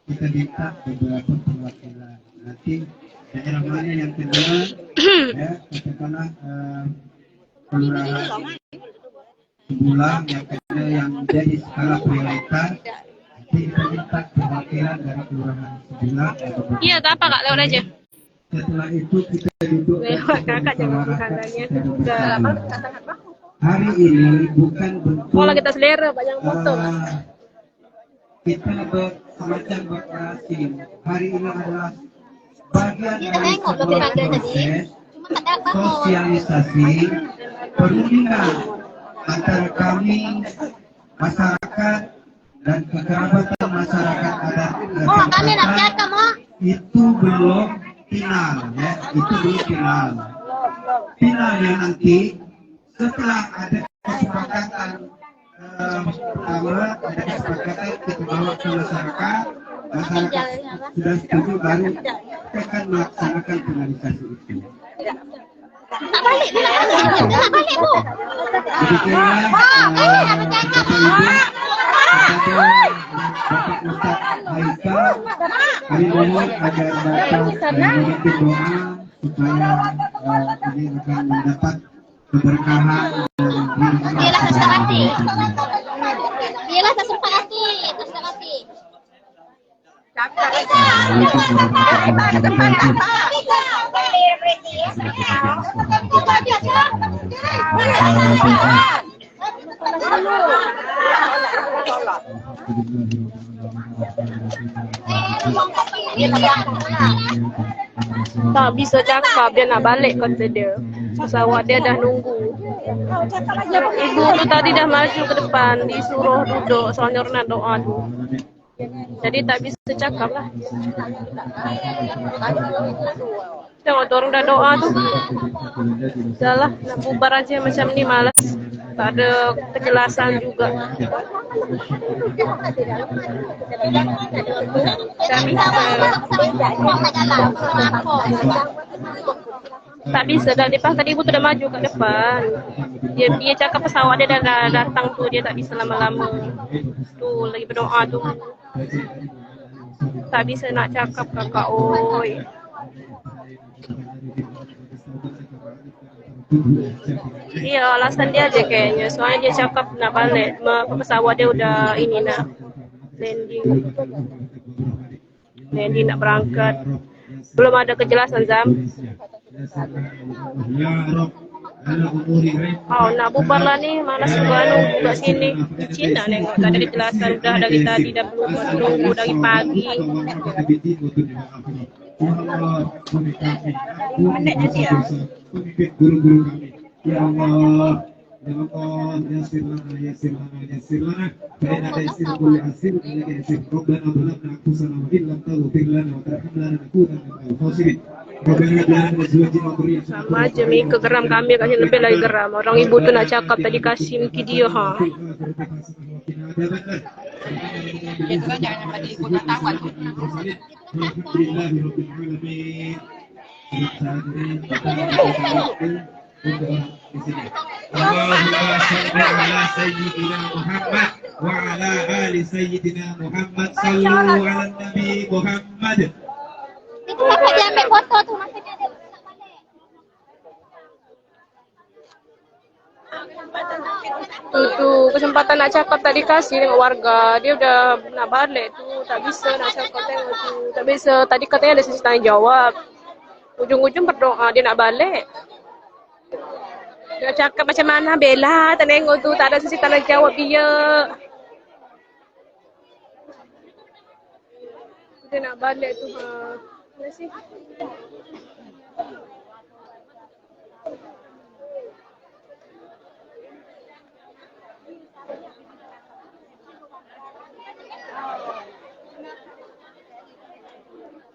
kita minta beberapa perwakilan. Nanti daerah mana yang kedua, ya katakanlah kelurahan Sebulang yang kedua yang menjadi skala prioritas. Nanti kita minta perwakilan dari kelurahan Sebulang. Iya, tak apa Kak, lewat aja. Setelah itu kita duduk Lewat kakak jangan bukannya juga apa? Hari ini bukan bentuk Pola kita selera banyak foto. kita semacam berkreasi. Hari ini adalah bagian dari sebuah proses sosialisasi perundingan antara kami masyarakat dan kekerabatan masyarakat adat. Itu belum final, ya. Itu belum final. Finalnya nanti setelah ada kesepakatan pertama, ada kesepakatan kita bawa ke masyarakat sudah setuju, baru kita akan melaksanakan finalisasi itu. Demikianlah Bapak Ibu kepada Bapak Ustaz Haikal, kami mohon agar Bapak memimpin doa supaya ini akan mendapat keberkahan dan Biarlah terserati. Biarlah terserati. Tak bisa cakap, dia nak balik kata dia. Pesawat dia dah nunggu. Ibu tu tadi dah maju ke depan, disuruh duduk soalnya nak doa tu. Jadi tak bisa cakap lah. Tengok tuh orang dah doa tuh. Udahlah, nak bubar aja macam ni, malas. Tak ada kejelasan juga. Tak bisa, dah depan tadi ibu tu dah maju kat depan. Dia cakap pesawat dia dah datang tu, dia tak bisa lama-lama. Tu lagi berdoa tu. Tak bisa nak cakap kakak, oi. Iya, alasan dia aja kayaknya. Soalnya dia cakap nak balik. Pesawat dia udah ini nak landing nak berangkat. Belum ada kejelasan, Zam. Oh, nak bubar lah ni. Malas juga nunggu kat sini. Di Cina nengok tak ada kejelasan. Udah dari tadi dah belum nunggu dari pagi. Guru-guru kami, ya Allah, ya Allah, yasir lana, yasir lana, yasir lana. Fa inna yasir kulli asir, innaka yasir. Rabbana zalamna anfusana wa illam taghfir lana wa tarhamna lanakunanna minal khasirin. Rabbana hab lana min azwajina wa dhurriyyatina Sama aja Mika geram kami, kasih lebih lagi geram. Orang ibu tu nak cakap tadi kasih Miki dia ha. Itu kan jangan pada ikut takut. Allahumma salli ala sayyidina Muhammad wa ala ali sayyidina Muhammad, sallu ala nabi Muhammad. Itu dapat dia ambil foto tu masa dia ada balik. Tu kesempatan nak cakap tadi kasih dengan warga. Dia udah nak balik tu, tak bisa nak cakap tengok tu. Tak bisa. Tadi katanya ada sesi tanya jawab. Ujung-ujung berdoa dia nak balik. Dia cakap macam mana Bella, tak tengok tu, tak ada sesi tanya jawab dia. Dia nak balik tu ha. Mana sih?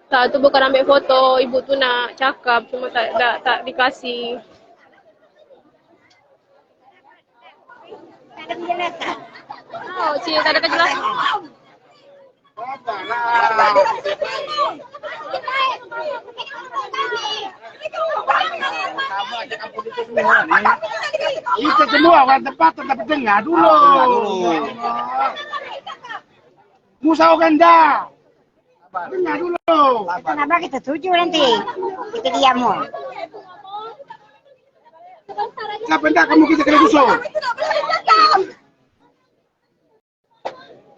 Tak, tu bukan ambil foto. Ibu tu nak cakap, cuma tak dikasih. Tak ada penjelasan. Oh, cik, tak ada kejelasan. Kita semua orang tempat tetap dengar dulu. Musa Uganda. Dengar dulu. Kenapa kita setuju nanti? Kita diam. Siapa hendak kamu kita kena busuk?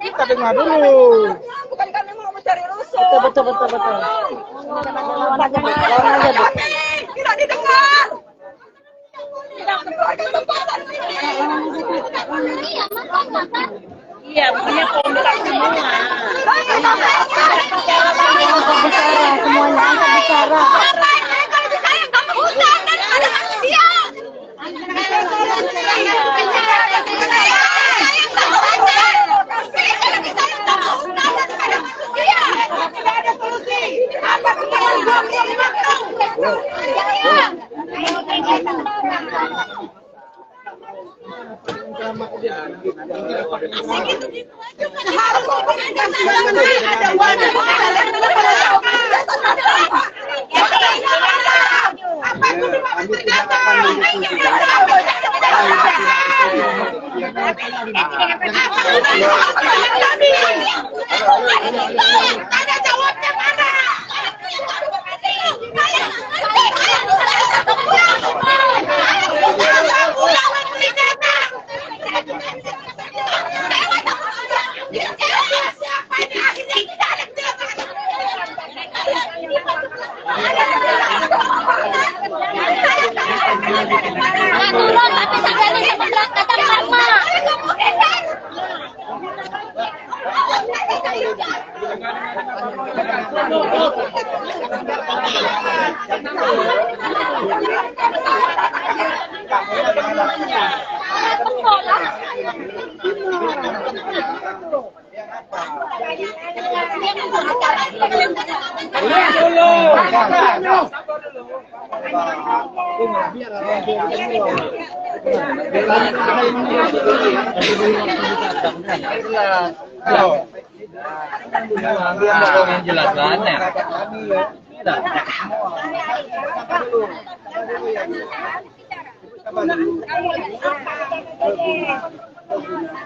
Kita dengar dulu. Bukan kami mau mencari rusuh. Betul. Lawan aja, Bu. Tidak didengar. Iya, makanya kompak semua. Angkat bicara, semuanya angkat bicara.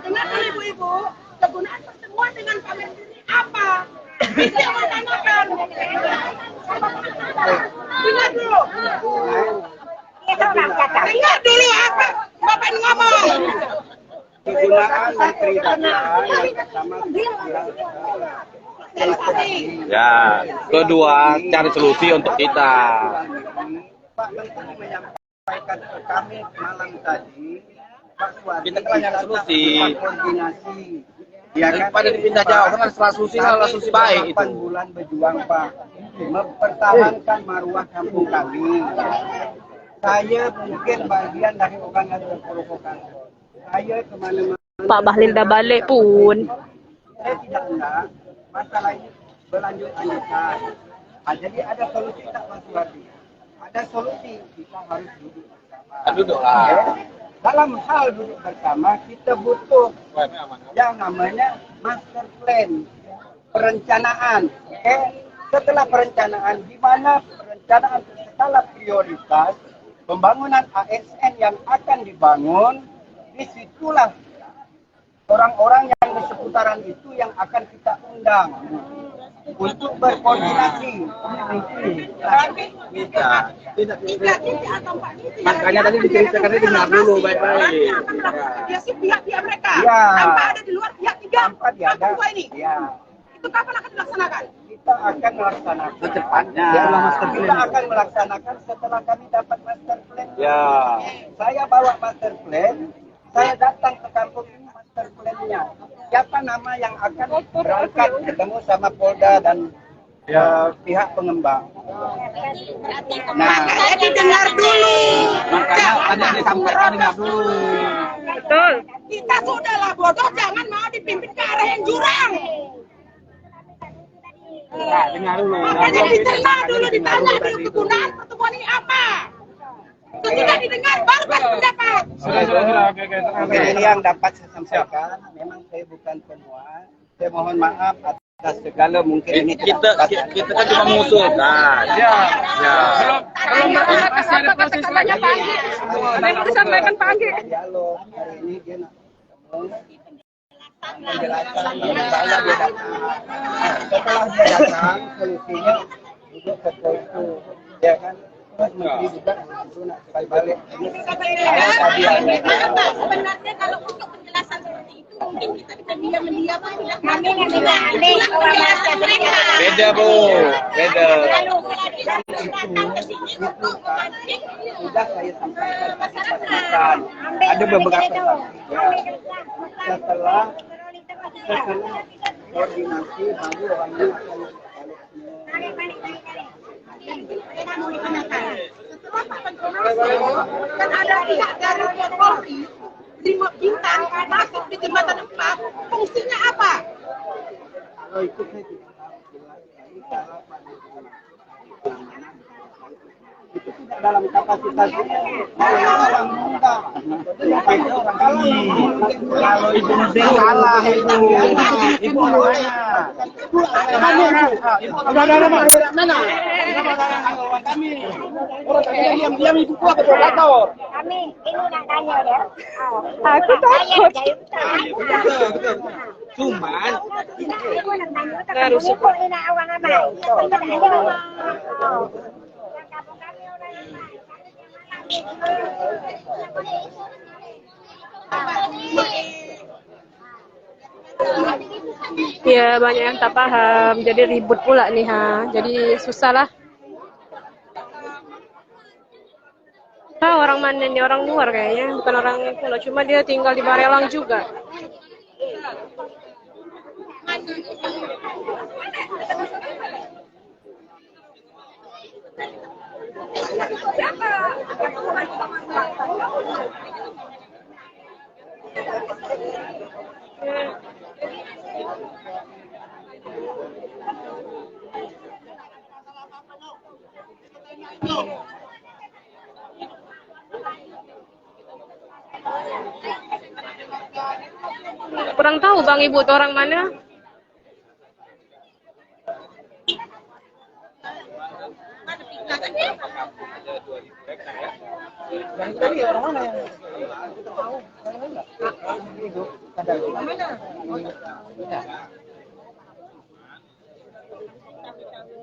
Dengar ibu-ibu, kegunaan pertemuan dengan Pak Menteri ini apa? Bisa mengatakan. Dengar dulu. Dengar dulu apa Bapak ngomong. Kegunaan menteri data yang pertama Ya, kedua cari solusi untuk kita. Pak Menteri menyampaikan ke kami malam tadi, Pak Suwadi Kita kan nyari solusi. koordinasi. Ya kan? Daripada dipindah jauh kan harus solusi lah, solusi baik itu. 8 bulan berjuang Pak, mempertahankan marwah kampung kami. Saya mungkin bagian dari orang yang berprovokator. Saya kemana-mana. Pak Bahlil dah balik pun. Saya tidak hendak masalah ini berlanjut lanjutkan. Jadi ada solusi tak Mas Suwadi? Ada solusi, kita harus duduk bersama. Duduklah. Ya. Dalam hal duduk bersama kita butuh yang namanya master plan, perencanaan. Oke? Setelah perencanaan, di mana perencanaan skala prioritas pembangunan ASN yang akan dibangun, disitulah orang-orang yang di seputaran itu yang akan kita undang untuk berkoordinasi. Makanya tadi diceritakan tadi dengar dulu baik-baik. Dia sih pihak-pihak mereka. Ya. Tanpa ada di luar pihak tiga. Tanpa diada. Dua ini. Ya. Itu kapan akan dilaksanakan? Kita akan melaksanakan Secepatnya. Kita akan melaksanakan setelah kami dapat master plan. Ya. Saya bawa master plan, saya datang ke kampung ini master plan-nya. Siapa nama yang akan berangkat ketemu sama Polda dan pihak pengembang. Nah, Saya didengar dulu. Makanya ada disampaikan dengar dulu. Betul. Kita sudahlah bodoh, jangan mau dipimpin ke arah yang jurang. Dengar dulu. Makanya dicerna dulu, ditanya dulu kegunaan pertemuan ini apa. Ketika didengar baru kasih pendapat. Oke, ini yang dapat saya sampaikan. Memang saya bukan pemuat. Saya mohon maaf atas segala mungkin ini Kita kan cuma mengusulkan. Ya. Belum pasti ada proses lagi. Ada yang mau disampaikan Pak Anggi. dialog hari ini dia nak ketemu menjelaskan bagaimana dia datang. Setelah dia datang, solusinya duduk ke itu, ya kan? Terus menteri juga itu nak balik. Tadi ada. Sebenarnya kalau untuk penjelasan seperti itu mungkin kita bisa diam-diam tidak kami Beda, Bu. Beda. Sudah saya sampaikan kesempatan. Ada beberapa saksi. Setelah koordinasi baru orang ini akan Setelah Pak Penconoso, kan ada pihak dari Polri, Brimob Bintang, masuk di jembatan 4, fungsinya apa? kalau itu saya tidak tahu jelas. Tapi kalau Pak itu tidak dalam kapasitas orang muda. Kalau ibu mesti salah ibu. Ibu mana? Kami. Orang diam ibu kuat betul. kami ini nak tanya ya. Aku takut. Cuman Aku nak tanya Harus kok ini awang amai. Ya banyak yang tak paham, jadi ribut pula nih jadi susah lah. Tahu orang mana nih, orang luar kayaknya, bukan orang Pulau, cuma dia tinggal di Barelang juga. Kurang tahu bang ibu itu orang mana.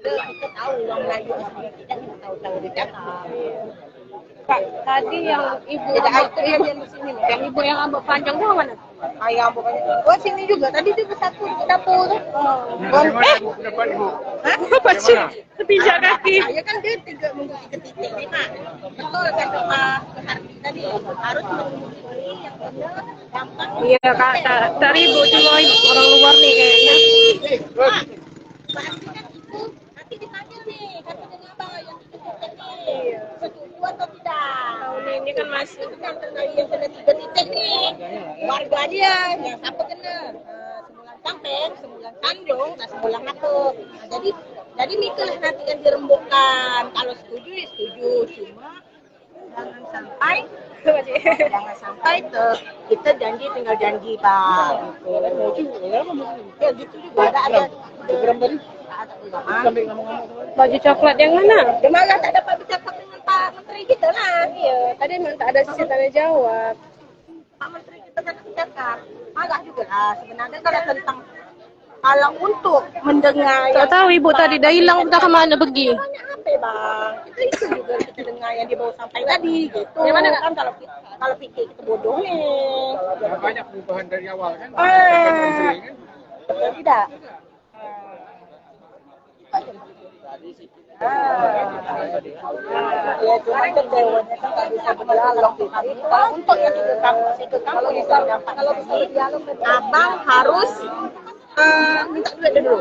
Kita tahu orang Melayu asli kita tahu di Jakarta. Kak, tadi yang ibu Kejadian di sini nih. yang ibu yang rambut panjang itu mana? Ayam pokoknya. Oh sini juga. Tadi juga satu di dapur. Apa sih? Kepijak kaki. Ya kan dia menggunakan titik nih Pak. Betul kata Pak Hardi tadi harus menggunakan yang benar gampang. Iya kak, tak ribu cuma orang luar nih kayaknya. Pak Hardi kan itu nanti ditanya nih kata dengan Abang yang itu setuju atau tidak. Tahun ini kan masih Yang kena 3 titik nih warga dia yang siapa kena sebulan Sampeng, sebulan Tanjung, dan sebulan apa. Nah, jadi mikulah nanti yang dirembukkan. Kalau setuju ya setuju, cuma jangan sampai kita janji tinggal janji Pak. Ya gitu juga ada baju coklat yang mana? Di mana tak dapat bercakap dengan Pak Menteri kita lah. Iya, tadi memang tak ada sisi tanya jawab. Pak Menteri kita tak bercakap. Agak juga lah sebenarnya kalau untuk mendengar Tak tahu ibu tadi dah hilang entah kemana pergi. banyak apa bang? Itu juga kita dengar yang dibawa sampai tadi gitu. Yang mana, kan kalau pikir kita bodoh nih. Banyak perubahan dari awal kan. Betul tidak? Ya cuma kecewanya kan tak bisa berdialog. Kalau untuk yang ke kampus kalau bisa berdialog, abang harus minta duit dulu.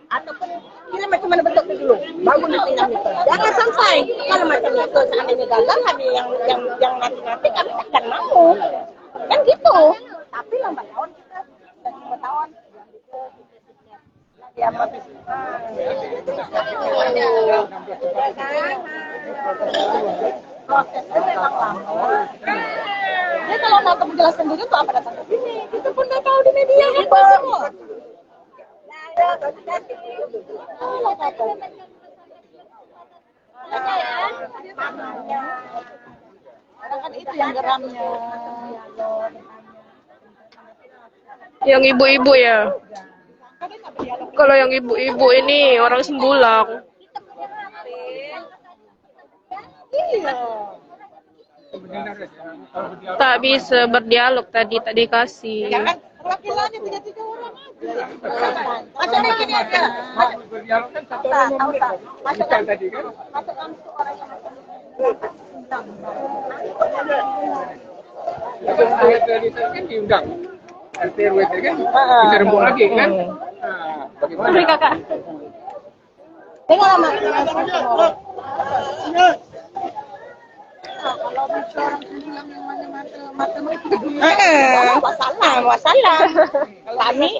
Ataupun kirim macam mana bentuk dulu, baru nanti mikir. Jangan sampai kalau macam itu seandainya gagal, ada yang nanti kami takkan mau, kan gitu. Tapi lambat laun kita dan tahun ya habis. Prosesnya memang lama. Dia kalau mau menjelaskan diri itu apa datang ke sini? Kita pun nggak tahu di media apa semua. Kan itu yang geramnya. Yang ibu-ibu ya. Kalau yang ibu-ibu ini orang Sembulang. Tak bisa berdialog tadi, tak dikasih. Jangan perwakilannya 3 orang aja. Macam mana dia ada? Berdialog kan satu orang membeli. Bukan tadi kan. Masuk langsung orang yang Itu kan diundang. RT RW kan bisa rembuk lagi kan. Bagaimana? Mari kakak. tengok lama. Kalau bicara orang Sembilan yang mata masalah. Kami,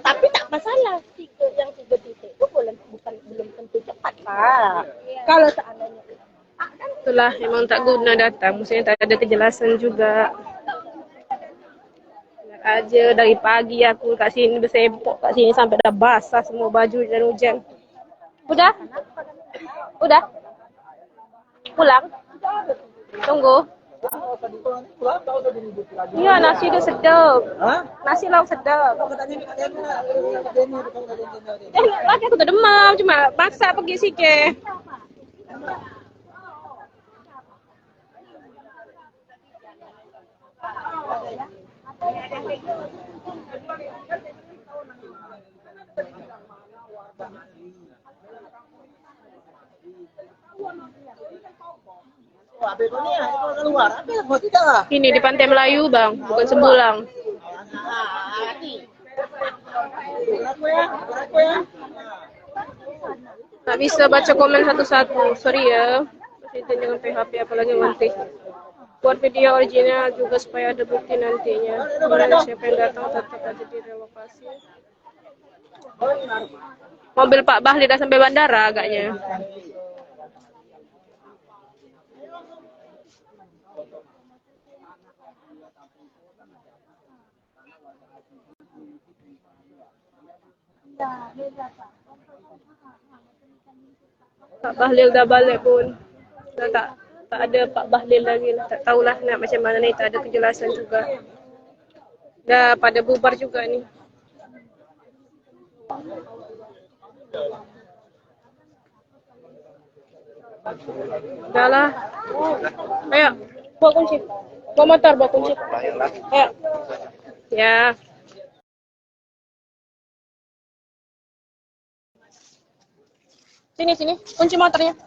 tapi tak masalah. Yang 3 titik itu belum tentu cepat, Pak. Kalau seandainya Itulah memang tak guna datang, maksudnya tak ada kejelasan juga. Lihat aja dari pagi aku kat sini bersepok kat sini sampai dah basah semua baju dan hujan. Udah? Udah? Pulang? Tunggu. Iya, nasi dia sedap. Nasi lauk sedap. Lagi aku tak demam, cuma paksa pergi sikit. Ini di Pantai Melayu, Bang, bukan Sembulang. Tak bisa baca komen satu-satu, sorry ya. Presiden jangan PHP apalagi menteri. Buat video original juga supaya ada bukti nantinya. Kemudian siapa yang datang tetap aja direlokasi. Mobil Pak Bahli dah sampai bandara agaknya. Pak Bahlil dah balik pun. Dah tak ada Pak Bahlil lagi lah. Tak tahulah nak macam mana ni, tak ada kejelasan juga. Dah pada bubar juga ni. Dah lah. Ayo, bawa kunci. Bawa motor, bawa kunci. Ayo. Ya. Sini, sini. Kunci motornya.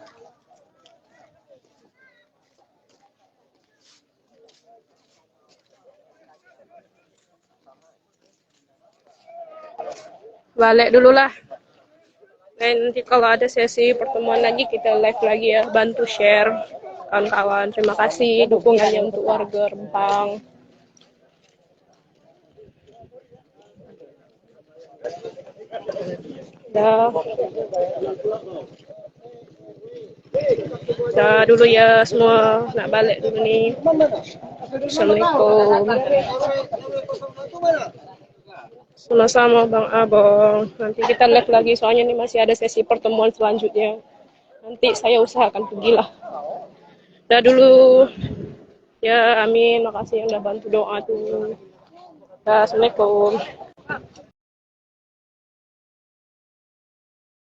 Balik dulu lah. Dan nanti kalau ada sesi pertemuan lagi, kita live lagi ya. Bantu share kawan-kawan. Terima kasih dukungannya untuk warga Rempang. Dah dulu ya semua, nak balik dulu ni. Assalamualaikum. Sama-sama Bang Abang. Nanti kita live lagi soalnya ni masih ada sesi pertemuan selanjutnya. Nanti saya usahakan pergilah. Dah dulu. Ya, amin. Makasih yang dah bantu doa tu. Dah, Assalamualaikum.